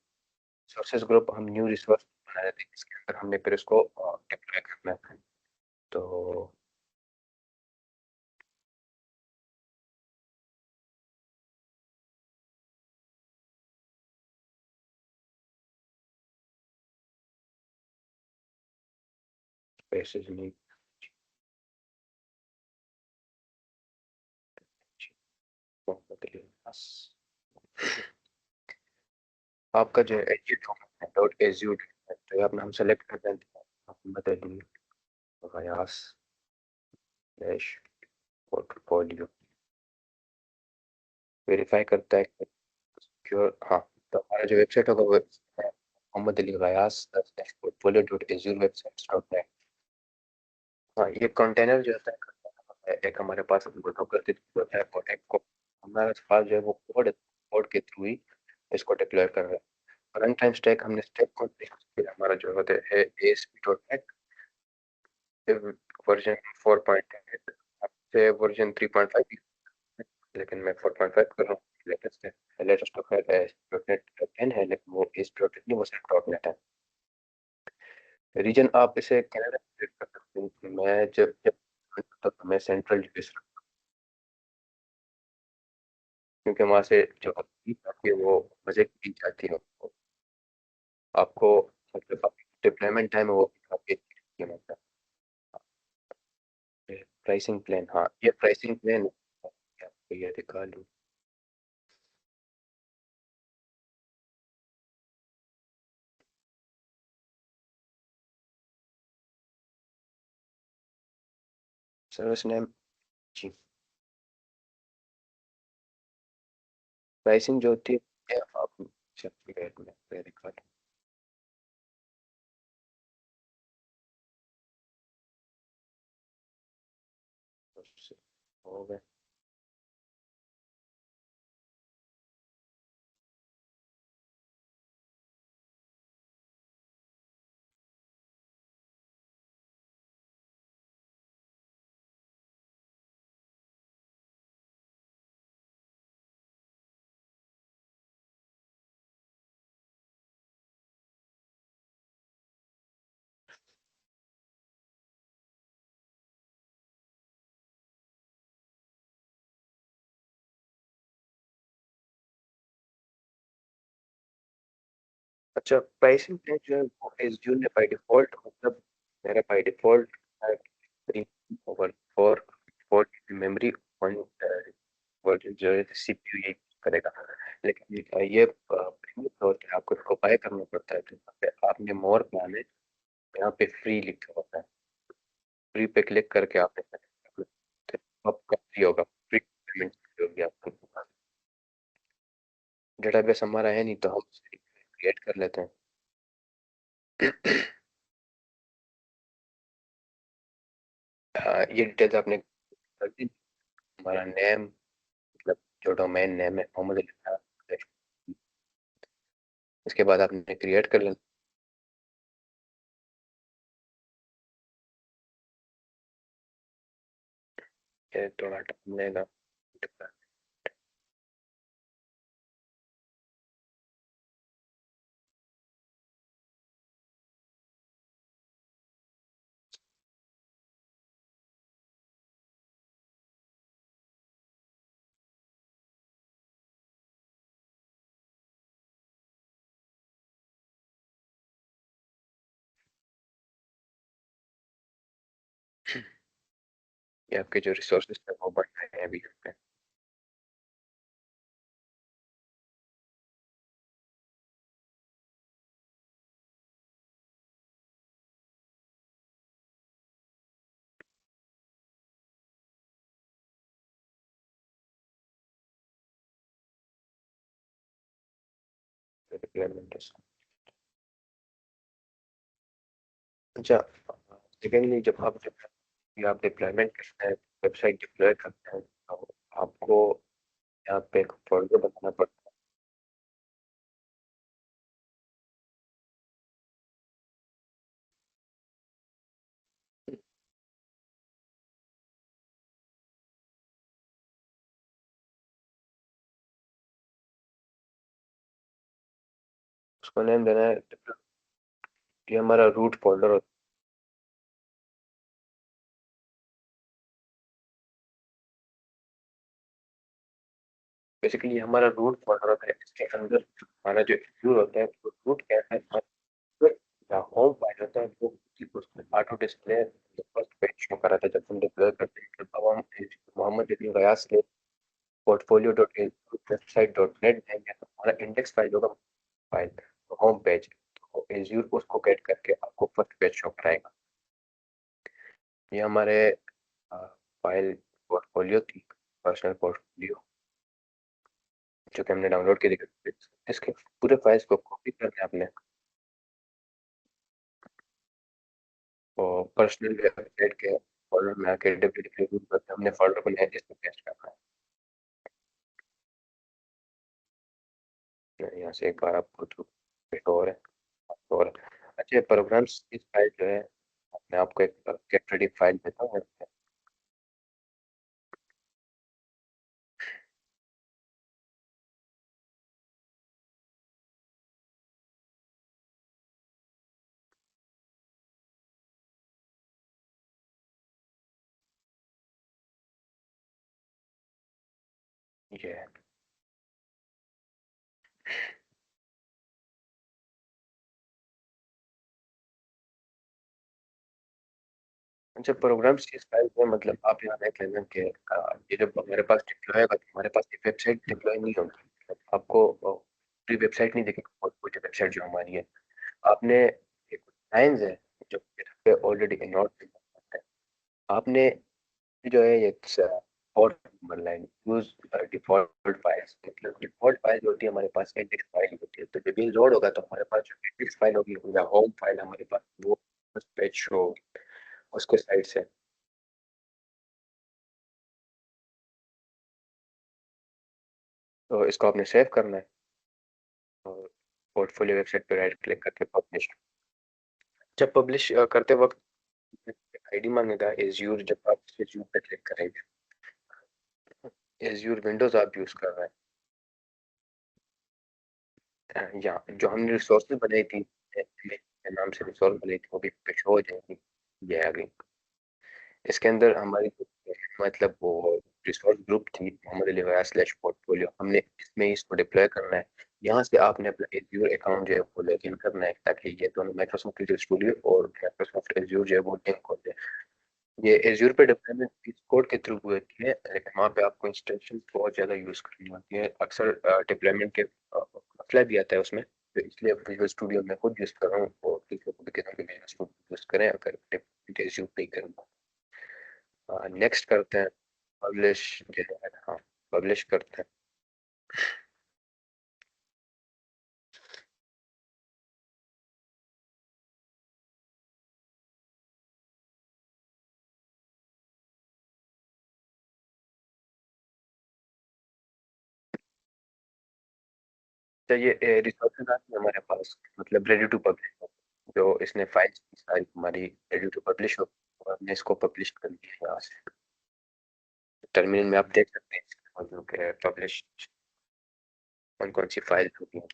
Speaker 1: सोर्सेज ग्रुप हम न्यू रिसोर्स बना रहे थे इसके अंदर हमने फिर इसको डिप्लॉय करना है। तो पैसेज नहीं आपका जो है डॉट एज्यूड तो ये अपना हम सेलेक्ट कर देते हैं। आप बताइए गयास डैश पोर्टफोलियो वेरीफाई करता है सिक्योर हाँ। तो हमारा जो वेबसाइट होगा वो है Mohammad Ali Ghayas dash portfolio dot Azure website dot net. हाँ ये कंटेनर जो होता है एक हमारे पास डॉकर होता है और एक को हमारे पास जो है वो कोड के थ्रू ही इसको डिप्लॉय कर रहा है। रन टाइम स्टैक हमने स्टैक कोड फिर हमारा जो होता है एएसपी डॉट नेट वर्जन 4.8 से वर्जन 3.5 लेकिन मैं 4.5 कर रहा हूँ लेटेस्ट है। लेटेस्ट तो खैर डॉट नेट 10 है लेकिन वो इस डॉट नेट नहीं वो सिर्फ डॉट नेट है। रीजन आप इसे कनाडा सेलेक्ट कर सकते हैं। मैं जब जब तक मैं सेंट्रल यूएस क्योंकि वहाँ से जो अपनी आती है वो मजे की चीज आती है आपको मतलब डिप्लॉयमेंट टाइम है वो काफी कीमत है। प्राइसिंग प्लान हाँ ये प्राइसिंग प्लान आपको ये दिखा लूँ। सर्विस नेम जी प्राइसिंग जो होती है ये आप सर्टिफिकेट में ये दिखा लूँ हो गए। अच्छा, प्राइसिंग प्लान जो है वो एज़्यूर ने बाय डिफ़ॉल्ट, मतलब मेरा बाय डिफ़ॉल्ट है 3 ओवर 4 4 मेमोरी, 1 वर्ज़न जो है सीपीयू यही करेगा। लेकिन ये प्रीमियम फ्लोर पे आपको इसको बाय करना पड़ता है, तो यहाँ पे आपने मोर प्लान है, यहाँ पे फ्री लिखा होता है। फ्री पे क्लिक करके आपने तो आपका फ्री होगा, फ्री पेमेंट होगी आपको। डेटाबेस हमारा है नहीं तो हम उसे क्रिएट कर लेते हैं। ये डिटेल्स आपने कर दी। हमारा नेम, मतलब जो डोमेन नेम है मोहम्मद अली खान, इसके बाद आपने क्रिएट कर लेना। ये थोड़ा टाइम लेगा। ये आपके जो रिसोर्सेज है वो बढ़ रहे हैं अभी पे। डिप्लॉयमेंट। अच्छा, सेकेंडली जब आप डिप्लॉयमेंट करते हैं, वेबसाइट डिप्लॉय करते हैं, तो आपको यहाँ पे एक फोल्डर बनाना पड़ता है। उसको नेम देना है, ये हमारा रूट फोल्डर होता है। बेसिकली हमारा रूट फोल्डर होता है, इसके अंदर हमारा जो व्यू होता है, तो रूट क्या है, या होम फाइल होता है, वो auto display first page show कर रहा था जब हम डिप्लॉय करते हैं। अब हम मोहम्मद अली गयास के portfolio dot website dot net देंगे तो हमारा इंडेक्स फाइल होगा, फाइल तो होम पेज, तो एज्यूर उसको गेट करके आपको फर्स्ट पेज शो कराएगा। ये हमारे फाइल पोर्टफोलियो थी, पर्सनल पोर्टफोलियो, जो कि हमने डाउनलोड की थी। इसके पूरे फाइल्स को कॉपी करना है आपने, और पर्सनल वेबसाइट के फोल्डर में आके डब्ल्यू करके हमने फोल्डर को नया इसमें पेस्ट करना है। यहाँ से एक बार आपको तो एक और है, और अच्छे प्रोग्राम्स की फाइल जो है, मैं आपको एक गेट रेडी फाइल देता हूँ। ये है। अच्छा, प्रोग्राम्स की फाइल में मतलब आप यहाँ देख लेना कि ये जब हमारे पास डिप्लॉय होगा तो हमारे पास वेबसाइट डिप्लॉय नहीं होगी, आपको पूरी वेबसाइट नहीं देखेगी, पूरी वेबसाइट जो हमारी है, आपने एक लाइंस है जो पे ऑलरेडी इनॉट है, आपने जो है ये और number line use default files, मतलब डिफॉल्ट फाइल जो होती है हमारे पास इंडेक्स फाइल होती है, तो जब ये लोड होगा तो हमारे पास जो इंडेक्स फाइल होगी या होम फाइल हमारे पास, वो पेज शो उसके साइड से। तो इसको आपने सेव करना है और पोर्टफोलियो वेबसाइट पे राइट क्लिक करके पब्लिश। जब पब्लिश करते वक्त आईडी मांगेगा एज्यूर, जब आप एज्यूर पे क्लिक करेंगे, एज्यूर विंडोज आप यूज कर रहे हैं, या जो हमने रिसोर्सेज बनाई थी के नाम से रिसोर्स बनाई थी वो भी पे शो हो जाएगी। ये आ गई। इसके अंदर हमारी मतलब वो रिसोर्स ग्रुप थी मोहम्मद अली वया स्लैश पोर्टफोलियो, हमने इसमें ही इसको डिप्लॉय करना है। यहाँ से आपने अपना एज्योर अकाउंट जो है वो लॉगिन करना है, ताकि ये दोनों माइक्रोसॉफ्ट विजुअल स्टूडियो और माइक्रोसॉफ्ट एज्योर जो है वो लिंक हो जाए। ये एज्योर पे डिप्लॉयमेंट इस कोड के थ्रू होती है, लेकिन वहाँ पे आपको इंस्ट्रक्शन बहुत ज़्यादा यूज़ करनी होती है। अक्सर डिप्लॉयमेंट के मसला भी आता है उसमें, तो इसलिए विजुअल स्टूडियो मैं खुद यूज़ कर रहा हूँ और किसी को भी कहता हूँ कि विजुअल स्टूडियो यूज़ करें अगर डिप्लॉयमेंट एज्योर नहीं करूँगा। नेक्स्ट करते हैं पब्लिश जो है, हाँ पब्लिश करते हैं। तो ये रिसोर्सेज आते हैं हमारे पास, मतलब रेडी टू पब्लिश, जो इसने फाइल्स सारी हमारी रेडी टू पब्लिश हो और हमने इसको पब्लिश कर दिया यहाँ से। टर्मिनल में आप देख सकते हैं जो कि पब्लिश कौन कौन सी फाइल होती हैं।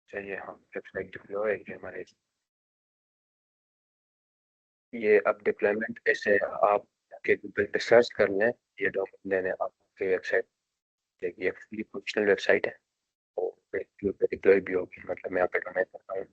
Speaker 1: चलिए हाँ, वेबसाइट डिप्लॉय है हमारे। ये अब डिप्लॉयमेंट ऐसे आप के गूगल पे सर्च कर लें, ये डॉक्यूमेंट देने आपके वेबसाइट, देखिए फ्री फंक्शनल वेबसाइट है और डिप्लॉय भी होगी, मतलब मैं यहाँ पे डोमेन करता हूँ।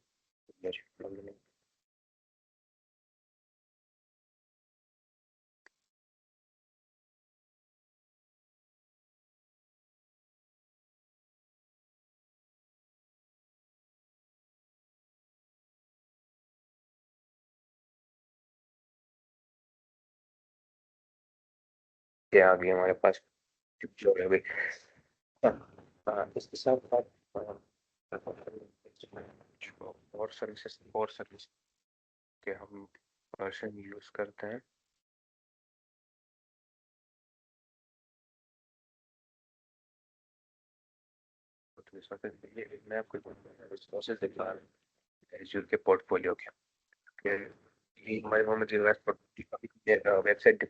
Speaker 1: ये आ गई हमारे पास जो है अभी। हाँ, इसके साथ साथ और सर्विसेज और सर्विस के हम वर्जन यूज करते हैं। तो ये मैं आपको रिसोर्सेज दिखा रहा हूँ एज्योर के पोर्टफोलियो के। ये हमारे मोहम्मद रिवाज वेबसाइट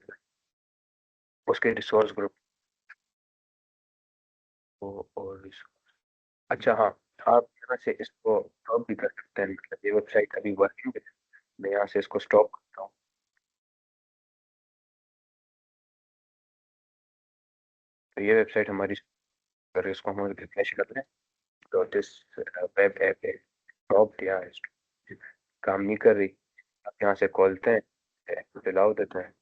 Speaker 1: उसके रिसोर्स ग्रुप को और अच्छा हाँ, आप यहाँ से इसको स्टॉप भी कर सकते हैं, मतलब ये वेबसाइट अभी वर्किंग है, मैं यहाँ से इसको स्टॉप करता हूँ। तो ये वेबसाइट हमारी, अगर इसको हम रिफ्रेश कर लें तो दिस वेब ऐप है स्टॉप या काम नहीं कर रही। आप यहाँ से खोलते हैं, दिलाओ देते हैं,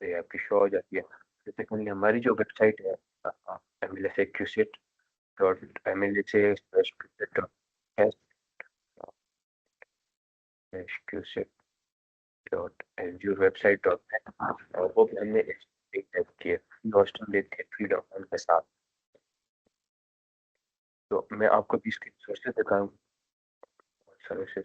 Speaker 1: तो ये आपकी शो हो जाती है। जैसे कि हमारी जो वेबसाइट है एम एल एस एक्यूसेट डॉट एम एल एस एक्यूसेट dot Azure website dot net, और वो भी हमने एक टाइप की है, हॉस्टल देते हैं फ्री डॉक्यूमेंट के साथ। तो मैं आपको भी इसके सोर्सेज दिखाऊँ सर्विसेज।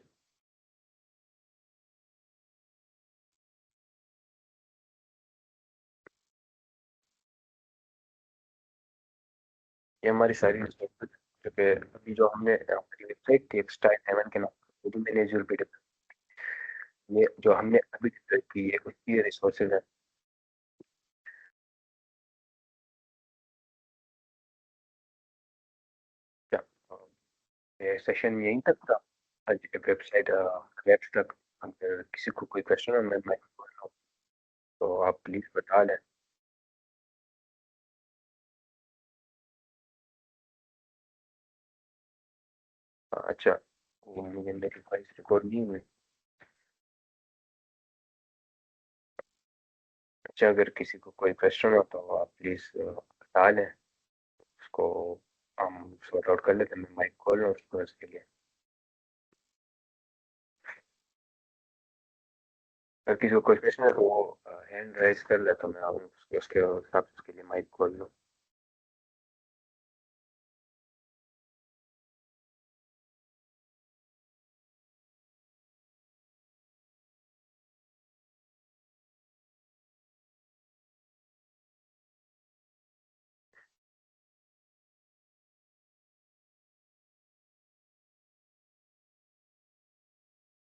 Speaker 1: ये हमारी सारी resources, जो कि अभी जो हमने हमारी वेबसाइट थी एक्स्ट्रा हेवन के नाम से, वो भी मैंने एज्योर पे ये जो हमने अभी डिस्कस की है उसकी रिसोर्सेज है। क्या ये सेशन यहीं तक था? आज वेबसाइट वेब तक अगर किसी को कोई क्वेश्चन है मैं बोल रहा हूँ, तो आप प्लीज बता लें। अच्छा, वो मुझे मेरी वॉइस रिकॉर्ड नहीं हुई। अच्छा, अगर किसी को कोई क्वेश्चन हो तो आप प्लीज बता लें उसको। हम सॉर्ट आउट कर लेते हैं, मैं माइक खोल रहा हूँ उसके लिए। अगर किसी को कोई क्वेश्चन है तो वो हैंड राइज कर ले, तो मैं आप उसके हिसाब से उसके लिए माइक खोल लूँ।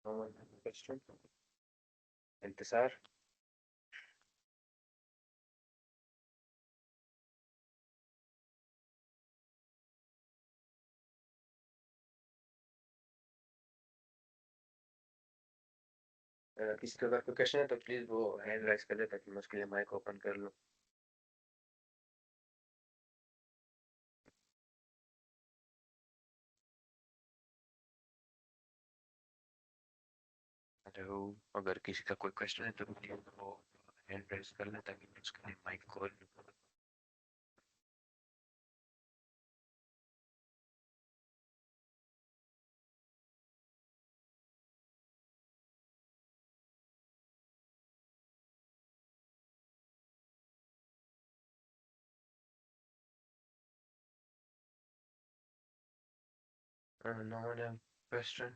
Speaker 1: क्वेश्चन इंतजार। किसी का अगर कोई क्वेश्चन है तो प्लीज वो हैंड राइज कर दे ताकि मैं उसके लिए माइक ओपन कर लूँ। हेलो, अगर किसी का कोई क्वेश्चन है तो प्लीज वो हैंड राइज कर ले ताकि मैं उसके लिए माइक खोल लूँ। No one have question.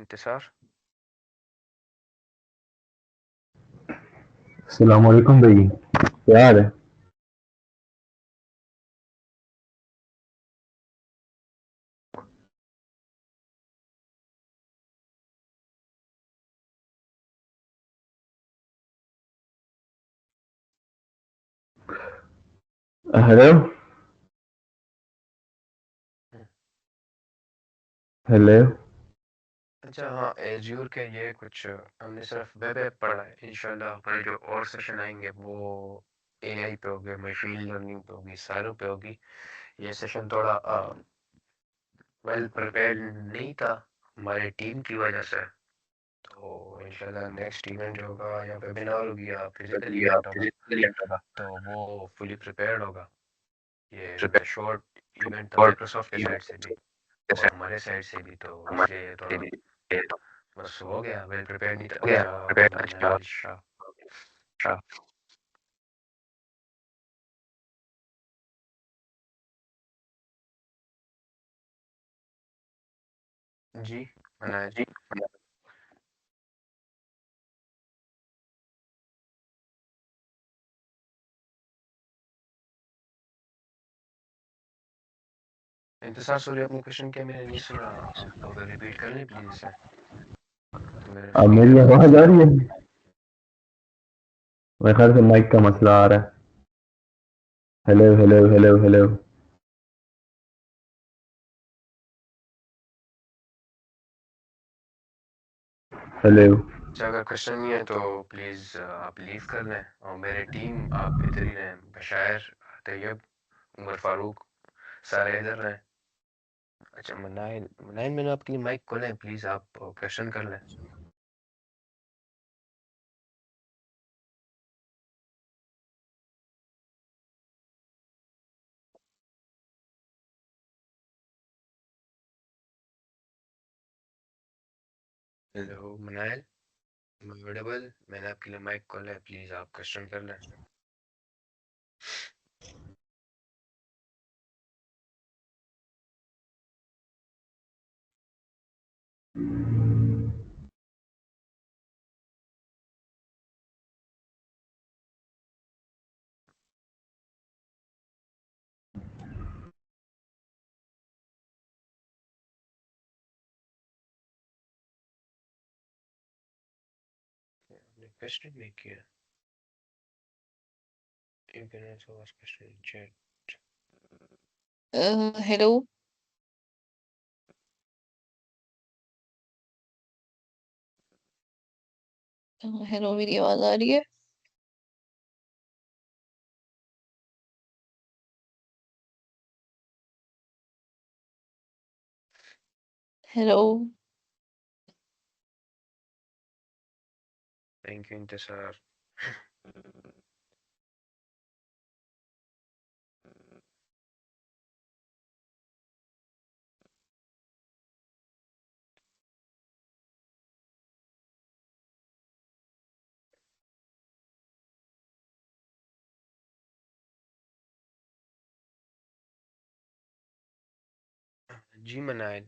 Speaker 1: इंतजार।
Speaker 2: अस्सलाम वालेकुम भाई, क्या हाल है? हेलो। हेलो।
Speaker 1: अच्छा हाँ, एज्यूर के ये कुछ हमने सिर्फ वेब ऐप पढ़ा है। इंशाल्लाह हमारे जो और सेशन आएंगे वो एआई पे होंगे, मशीन लर्निंग पे होगी, सारों पे होगी। ये सेशन थोड़ा वेल प्रिपेयर्ड नहीं था हमारे टीम की वजह से। तो इंशाल्लाह नेक्स्ट इवेंट जो होगा या वेबिनार होगी या फिजिकल इवेंट होगा तो वो फुली प्रिपेयर्ड होगा। ये शॉर्ट इवेंट था माइक्रोसॉफ्ट के साइड से भी और हमारे साइड से भी, तो इसलिए थोड़ा बस हो गया, वेल प्रिपेयर्ड नहीं था। अच्छा मनाइल शाह। जी मनाइल। इंतजार सॉरी, अपने क्वेश्चन क्या मैंने नहीं सुना, आप अगर रिपीट कर लें प्लीज इसे, तो मेरे
Speaker 2: अब
Speaker 1: फोन
Speaker 2: मेरी
Speaker 1: में
Speaker 2: आवाज आ रही है? मेरे ख्याल से माइक का मसला आ रहा है। Hello hello hello hello. Hello.
Speaker 1: अच्छा अगर क्वेश्चन नहीं है तो प्लीज आप लीव कर लें और मेरे टीम आप इधर ही रहें, बशायर, तैयब, उमर फारूक, सारे इधर रहें। अच्छा मनाइल, मनाइल मैंने आपके लिए माइक खोला है, प्लीज आप क्वेश्चन कर लें। हेलो मनाइल, अवेलेबल, मैंने आपके लिए माइक खोला है, प्लीज आप क्वेश्चन कर लें। आपने क्वेश्चन नहीं किया, you can also ask question in chat.
Speaker 3: Hello. Hello, मेरी आवाज आ रही है? हेलो।
Speaker 1: थैंक यू इंतजार। जी मनाइल।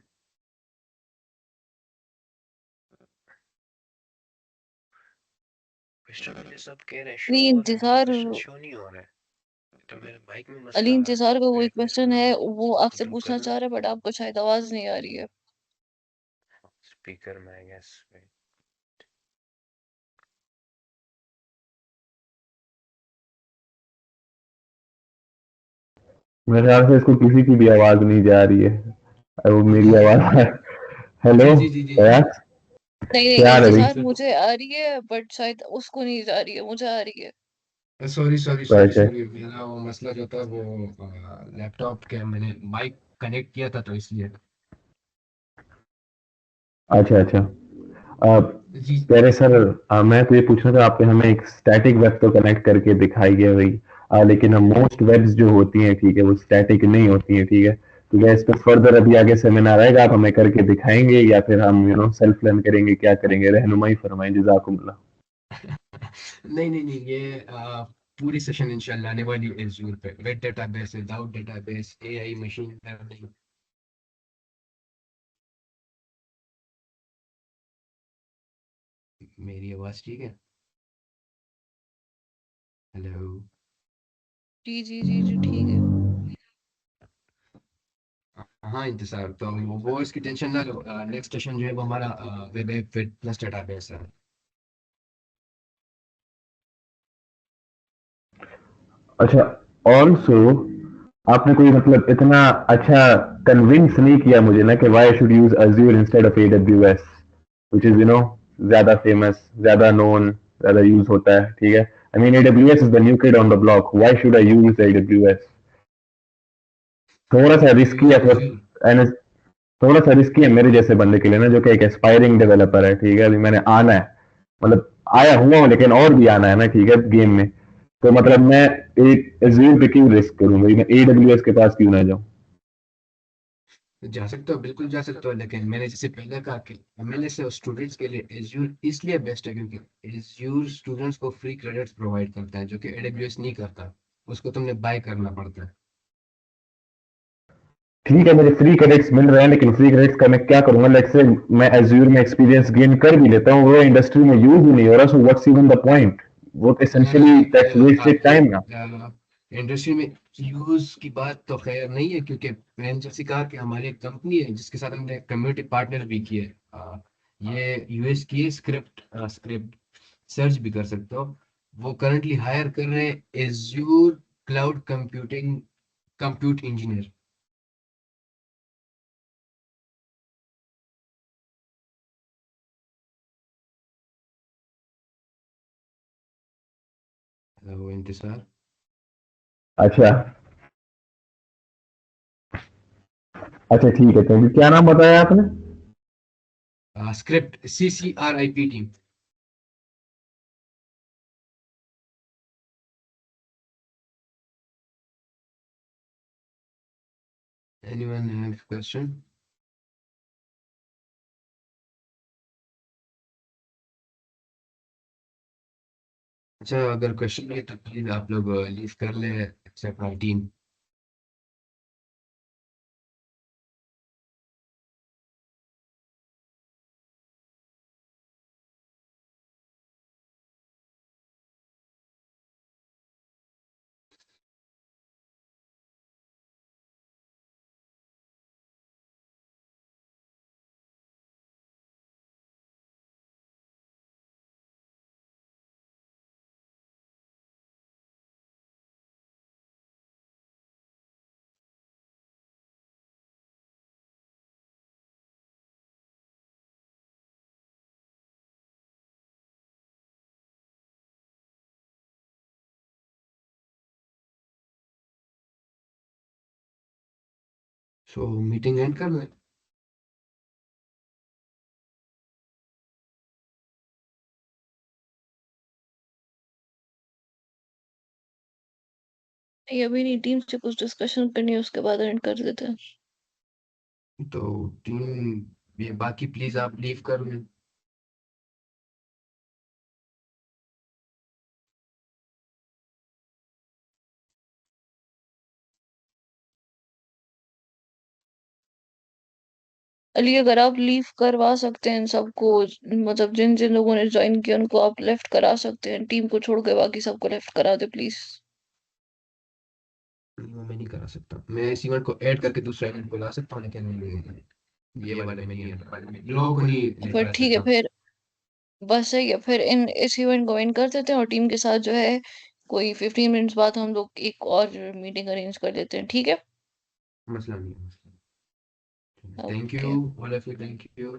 Speaker 1: मिस्टर मुझे सब कह रहे हैं शो
Speaker 3: अली
Speaker 1: हो रहा है, मुझे
Speaker 3: इंतजार
Speaker 1: क्वेश्चन शो नहीं हो रहा है। तो मेरे माइक में
Speaker 3: अली
Speaker 1: मसला है।
Speaker 3: इंतजार का कोई
Speaker 1: वेट मैं
Speaker 3: क्वेश्चन है, वो आपसे
Speaker 1: इम्प्रूव
Speaker 3: पूछना
Speaker 1: करूँ
Speaker 3: चाह रहा है, बट आपको शायद आवाज नहीं आ रही है।
Speaker 1: स्पीकर में आई गेस।
Speaker 2: मेरे ख्याल से इसको किसी की भी आवाज नहीं जा रही है। वो मेरी आवाज है। हेलो
Speaker 4: जी जी जी जी जी।
Speaker 2: फयाज,
Speaker 3: नहीं नहीं,
Speaker 2: क्या हाल है भाई?
Speaker 3: इंतजार मुझे आ रही है, बट शायद उसको नहीं जा रही है, मुझे आ रही है।
Speaker 4: सॉरी सॉरी सॉरी
Speaker 2: अच्छा
Speaker 4: सॉरी, मेरा वो मसला जो था वो लैपटॉप के मैंने माइक कनेक्ट किया था तो इसलिए।
Speaker 2: अच्छा अच्छा। अ,
Speaker 4: जी
Speaker 2: कह रहे सर, मैं तो ये पूछना था आपने हमें एक स्टैटिक वेब तो कनेक्ट करके दिखाई है भाई। लेकिन हम मोस्ट वेब्स जो होती हैं, ठीक है, वो स्टैटिक नहीं होती हैं, ठीक है। तो क्या इस पर फर्दर अभी आगे सेमिनार आएगा, आप हमें करके दिखाएंगे या फिर हम सेल्फ लर्न करेंगे, क्या करेंगे? रहनुमाई फरमाएं, जज़ाकुमुल्लाह।
Speaker 4: नहीं नहीं नहीं, ये पूरी सेशन इंशाल्लाह आने वाली है Azure पे। Web database, without database, AI, machine learning. मेरी आवाज ठीक है? हेलो।
Speaker 3: जी जी जी जी, ठीक है।
Speaker 4: हाँ इंतजार तो वो इसकी टेंशन ना लो। नेक्स्ट सेशन जो है वो हमारा वेब ऐप प्लस डेटाबेस है।
Speaker 2: अच्छा, ऑल्सो आपने कोई मतलब इतना अच्छा कन्विंस नहीं किया मुझे ना कि why should use azure instead of AWS, which is ज्यादा फेमस, ज्यादा नोन, ज्यादा यूज होता है, ठीक है। I mean AWS is the new kid on the block, why should I use AWS? थोड़ा सा
Speaker 4: यू
Speaker 2: रिस्की
Speaker 4: यूज
Speaker 2: है
Speaker 4: Azure।
Speaker 2: एंड थोड़ा सा रिस्की है मेरे जैसे बंदे के लिए ना, जो कि एक एस्पायरिंग डेवलपर है, ठीक है। अभी मैंने आना है, मतलब आया हुआ हूँ, लेकिन और भी आना है ना, ठीक है, गेम में। तो मतलब मैं एक Azure पे क्यों रिस्क करूँ भाई? मैं AWS के पास क्यों ना जाऊँ?
Speaker 4: जा सकते हो, बिल्कुल जा सकते हो, लेकिन मैंने जैसे पहले कहा कि एमएलए से स्टूडेंट्स के लिए एज्यूर इसलिए बेस्ट है क्योंकि एज्यूर स्टूडेंट्स को फ्री क्रेडिट्स प्रोवाइड करता है, जो कि एडब्ल्यूएस नहीं करता। उसको तुमने बाय करना पड़ता है।
Speaker 2: ठीक है, मुझे फ्री क्रेडिट्स मिल रहे हैं, लेकिन फ्री क्रेडिट्स का मैं क्या करूंगा? लेट्स से मैं Azure में एक्सपीरियंस गेन कर भी लेता हूँ, वो इंडस्ट्री में यूज ही नहीं हो रहा, so what's even the point? वो तो
Speaker 4: ना ना
Speaker 2: एसेंशियली दैट्स वेस्टेड
Speaker 4: आपको
Speaker 2: टाइम ना।
Speaker 4: इंडस्ट्री में यूज की बात तो खैर नहीं है, क्योंकि मैंने जैसे कहा कि हमारी एक कंपनी है जिसके साथ हमने कम्युनिटी पार्टनर भी किए। ये यूएस की स्क्रिप्ट स्क्रिप्ट सर्च भी कर सकते हो। वो करंटली हायर कर रहे हैं Azure cloud computing compute engineer. वो इंतजार।
Speaker 2: अच्छा अच्छा, ठीक है, थैंक यू। क्या नाम बताया आपने?
Speaker 4: Script CCRIP team. Anyone have question? अच्छा, अगर क्वेश्चन है तो प्लीज आप लोग लीव कर ले except my team. So meeting end कर लें।
Speaker 3: नहीं, अभी नहीं, टीम से कुछ डिस्कशन करनी है, उसके बाद एंड कर देते हैं।
Speaker 4: तो टीम ये बाकी प्लीज आप लीव कर लें।
Speaker 3: अली अगर आप लीव करवा सकते हैं इन सबको, मतलब जिन जिन लोगों ने ज्वाइन किया उनको आप लेफ्ट करा सकते हैं, टीम को छोड़ के बाकी सबको लेफ्ट करा दे प्लीज।
Speaker 4: वो मैं नहीं करा सकता, मैं इस इवेंट को ऐड करके दूसरा इवेंट को ला सकता हूँ, लेकिन ये वाले में नहीं है, लोगों को नहीं लेकर
Speaker 3: फिर
Speaker 4: आ
Speaker 3: ठीक है,
Speaker 4: सकता।
Speaker 3: फिर बस सही है, फिर इन इस इवेंट को इन कर देते हैं और टीम के साथ जो है कोई 15 मिनट्स बाद हम लोग एक और मीटिंग अरेंज कर देते हैं, ठीक है।
Speaker 4: मसला नहीं है, मसला। Thank you
Speaker 3: okay.
Speaker 4: All of you, thank you.